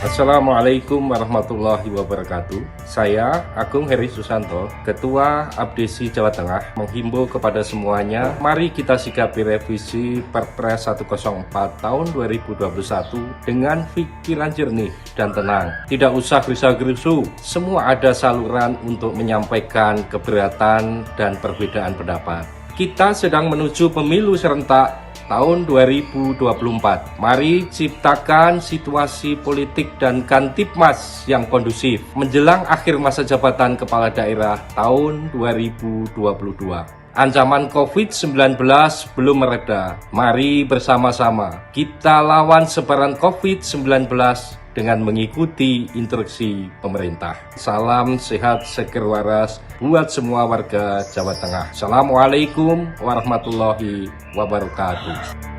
Assalamualaikum warahmatullahi wabarakatuh. Saya Agung Heri Susanto, Ketua Abdesi Jawa Tengah, menghimbau kepada semuanya, mari kita sikapi revisi Perpres 104 tahun 2021 dengan pikiran jernih dan tenang. Tidak usah gerusa-gerusu, semua ada saluran untuk menyampaikan keberatan dan perbedaan pendapat. Kita sedang menuju pemilu serentak tahun 2024. Mari ciptakan situasi politik dan Kamtibmas yang kondusif menjelang akhir masa jabatan kepala daerah tahun 2022. Ancaman COVID-19 belum mereda. Mari bersama-sama kita lawan sebaran COVID-19 dengan mengikuti instruksi pemerintah. Salam sehat seger waras buat semua warga Jawa Tengah. Assalamualaikum warahmatullahi wabarakatuh.